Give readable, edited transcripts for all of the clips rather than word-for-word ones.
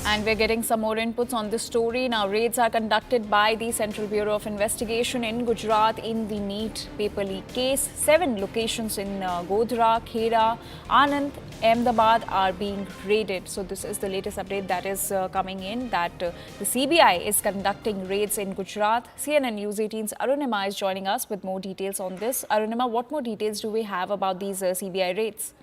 And we're getting some more inputs on this story. Now, raids are conducted by the Central Bureau of Investigation in Gujarat in the NEET paper leak case. 7 locations in Godhra, Khera, Anand, Ahmedabad are being raided. So this is the latest update that is coming in, that the CBI is conducting raids in Gujarat. CNN News 18's Arunima is joining us with more details on this. Arunima, what more details do we have about these CBI raids?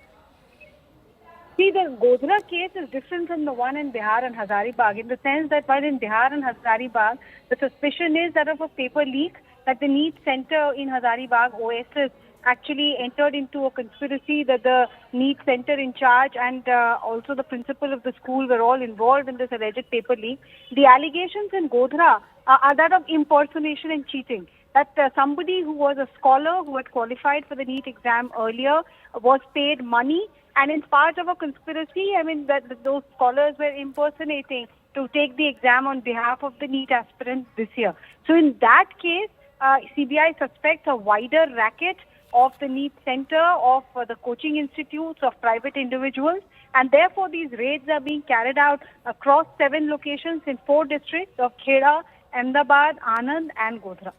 See, the Godhra case is different from the one in Bihar and Hazaribagh in the sense that while in Bihar and Hazaribagh, the suspicion is that of a paper leak, that the NEET center in Hazaribagh, OSS, actually entered into a conspiracy, that the NEET center in charge and also the principal of the school were all involved in this alleged paper leak. The allegations in Godhra are that of impersonation and cheating. That somebody who was a scholar who had qualified for the NEET exam earlier was paid money, and in part of a conspiracy, that those scholars were impersonating to take the exam on behalf of the NEET aspirants this year. So in that case, CBI suspects a wider racket of the NEET center, of the coaching institutes, of private individuals, and therefore these raids are being carried out across 7 locations in 4 districts of Khera, Ahmedabad, Anand and Godhra.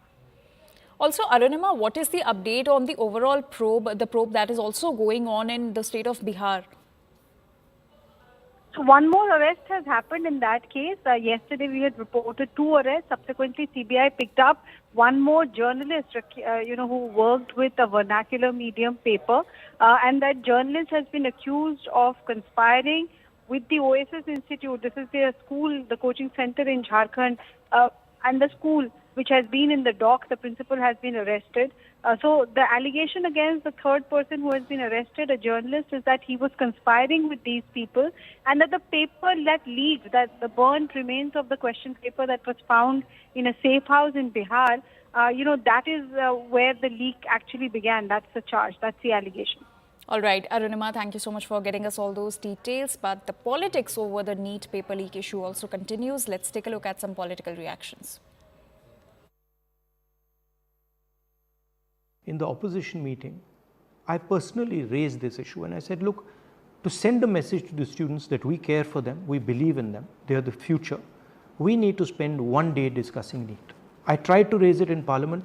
Also, Arunima, what is the update on the overall probe, the probe that is also going on in the state of Bihar? So one more arrest has happened in that case. Yesterday we had reported 2 arrests. Subsequently, CBI picked up one more journalist, who worked with a vernacular medium paper. And that journalist has been accused of conspiring with the OSS Institute. This is their school, the coaching center in Jharkhand, and the school which has been in the dock. The principal has been arrested. So the allegation against the third person who has been arrested, a journalist, is that he was conspiring with these people, and that the paper that leaked, that the burnt remains of the question paper that was found in a safe house in Bihar, that is where the leak actually began. That's the charge. That's the allegation. All right, Arunima, thank you so much for getting us all those details. But the politics over the NEET paper leak issue also continues. Let's take a look at some political reactions. In the opposition meeting, I personally raised this issue and I said, look, to send a message to the students that we care for them, we believe in them, they are the future, we need to spend one day discussing NEET. I tried to raise it in Parliament.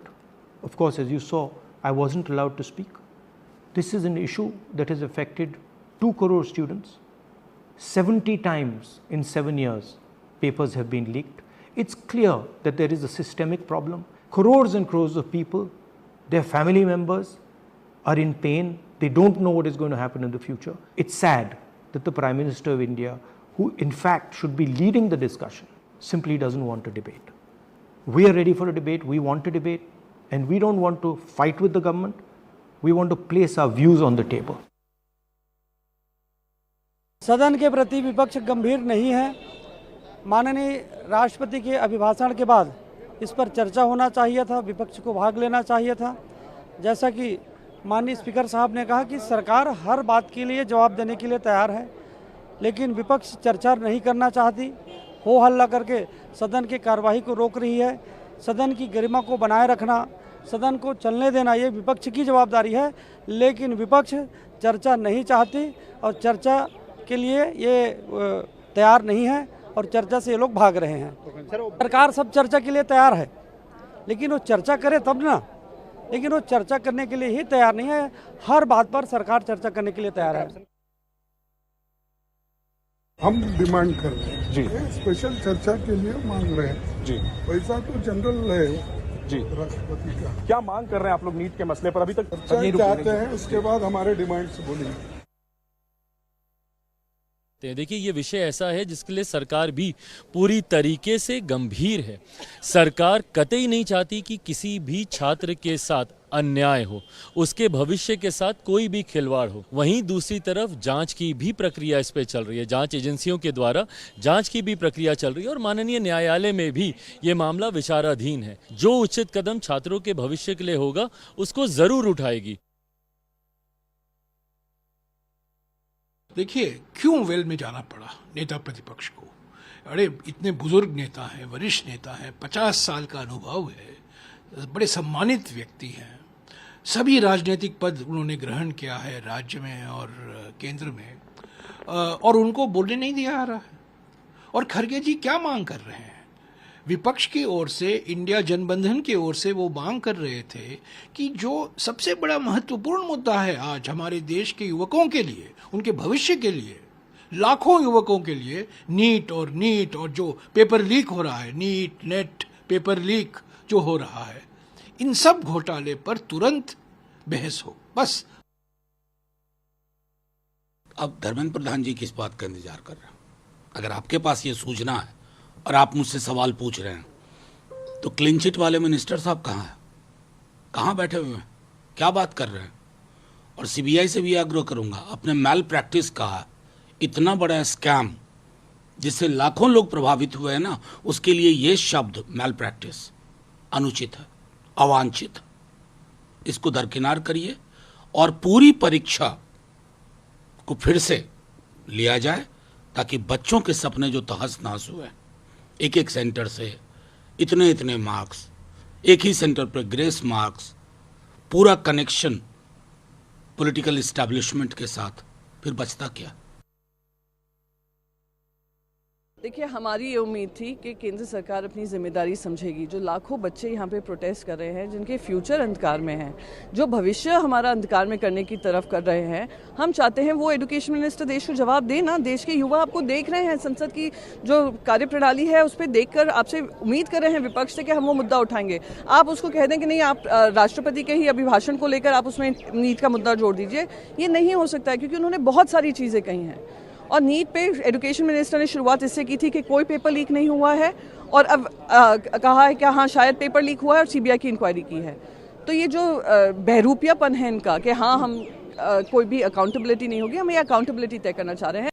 Of course, as you saw, I wasn't allowed to speak. This is an issue that has affected 2 crore students. 70 times in 7 years, papers have been leaked. It's clear that there is a systemic problem. Crores and crores of people, their family members are in pain. They don't know what is going to happen in the future. It's sad that the Prime Minister of India, who in fact should be leading the discussion, simply doesn't want to debate. We are ready for a debate. We want to debate, and we don't want to fight with the government. We want to place our views on the table. सदन के प्रति विपक्ष गंभीर नहीं है। माननीय राष्ट्रपति के अभिभाषण के बाद इस पर चर्चा होना चाहिए था, विपक्ष को भाग लेना चाहिए था। जैसा कि माननीय स्पीकर साहब ने कहा कि सरकार हर बात के लिए जवाब देने के लिए तैयार है, लेकिन विपक्ष चर्चा नहीं करना चाहती, हो हल्ला करके सदन की कार्यवाही को रोक रही है। सदन की गरिमा को बनाए रखना, सदन को चलने देना, ये विपक्ष की जवाबदारी है, लेकिन विपक्ष चर्चा नहीं चाहती और चर्चा के लिए ये तैयार नहीं है और चर्चा से ये लोग भाग रहे हैं। सरकार सब चर्चा के लिए तैयार है, लेकिन वो चर्चा करे तब ना, लेकिन वो चर्चा करने के लिए ही तैयार नहीं है। हर बात पर सरकार चर्चा करने के लिए तैयार है। हम डिमांड कर रहे हैं जी, स्पेशल चर्चा के लिए मांग रहे हैं जी। पैसा तो जनरल है जी, राष्ट्रपति का। क्या मांग कर रहे हैं आप लोग नीट के मसले पर? अभी तक चर्चा चाहते हैं, उसके बाद हमारे डिमांड से बोलेंगे। देखिए, ये विषय ऐसा है जिसके लिए सरकार भी पूरी तरीके से गंभीर है। सरकार कतई नहीं चाहती कि किसी भी छात्र के साथ अन्याय हो, उसके भविष्य के साथ कोई भी खिलवाड़ हो। वहीं दूसरी तरफ जांच की भी प्रक्रिया इस पे चल रही है, जांच एजेंसियों के द्वारा जांच की भी प्रक्रिया चल रही है और माननीय न्यायालय में भी ये मामला विचाराधीन है। जो उचित कदम छात्रों के भविष्य के लिए होगा उसको जरूर उठाएगी। देखिए, क्यों वेल में जाना पड़ा नेता प्रतिपक्ष को? अरे इतने बुजुर्ग नेता हैं, वरिष्ठ नेता हैं, 50 साल का अनुभव है, बड़े सम्मानित व्यक्ति हैं, सभी राजनीतिक पद उन्होंने ग्रहण किया है राज्य में और केंद्र में, और उनको बोलने नहीं दिया जा रहा है। और खरगे जी क्या मांग कर रहे हैं? विपक्ष की ओर से, इंडिया जनबंधन की ओर से वो मांग कर रहे थे कि जो सबसे बड़ा महत्वपूर्ण मुद्दा है आज हमारे देश के युवकों के लिए, उनके भविष्य के लिए, लाखों युवकों के लिए, नीट और जो पेपर लीक हो रहा है, नीट नेट पेपर लीक जो हो रहा है, इन सब घोटाले पर तुरंत बहस हो, बस। अब धर्मेंद्र प्रधान जी किस बात का इंतजार कर रहे हैं? अगर आपके पास ये सूचना है और आप मुझसे सवाल पूछ रहे हैं, तो क्लीन चिट वाले मिनिस्टर साहब कहाँ हैं? कहाँ बैठे हुए हैं? क्या बात कर रहे हैं? और सीबीआई से भी आग्रह करूंगा, अपने मैल प्रैक्टिस का इतना बड़ा स्कैम जिससे लाखों लोग प्रभावित हुए हैं ना, उसके लिए ये शब्द मैल प्रैक्टिस अनुचित है, अवांछित है। इसको दरकिनार करिए और पूरी परीक्षा को फिर से लिया जाए ताकि बच्चों के सपने जो तहस नहस हुए, एक एक सेंटर से इतने इतने मार्क्स, एक ही सेंटर पर ग्रेस मार्क्स, पूरा कनेक्शन पॉलिटिकल इस्टेब्लिशमेंट के साथ, फिर बचता क्या? देखिए, हमारी ये उम्मीद थी कि केंद्र सरकार अपनी जिम्मेदारी समझेगी। जो लाखों बच्चे यहाँ पे प्रोटेस्ट कर रहे हैं, जिनके फ्यूचर अंधकार में हैं, जो भविष्य हमारा अंधकार में करने की तरफ कर रहे हैं, हम चाहते हैं वो एजुकेशन मिनिस्टर देश को जवाब दे ना। देश के युवा आपको देख रहे हैं, संसद की जो कार्यप्रणाली है उस पर देखकर आपसे उम्मीद कर रहे हैं विपक्ष से कि हम वो मुद्दा उठाएंगे। आप उसको कह दें कि नहीं, आप राष्ट्रपति के ही अभिभाषण को लेकर आप उसमें नीट का मुद्दा जोड़ दीजिए। ये नहीं हो सकता है, क्योंकि उन्होंने बहुत सारी चीज़ें कही हैं। और नीट पे एजुकेशन मिनिस्टर ने शुरुआत इससे की थी कि कोई पेपर लीक नहीं हुआ है, और अब कहा है कि हाँ शायद पेपर लीक हुआ है और सीबीआई की इंक्वायरी की है। तो ये जो बहरूपियापन है इनका कि हाँ हम कोई भी अकाउंटेबिलिटी नहीं होगी, हम ये अकाउंटेबिलिटी तय करना चाह रहे हैं।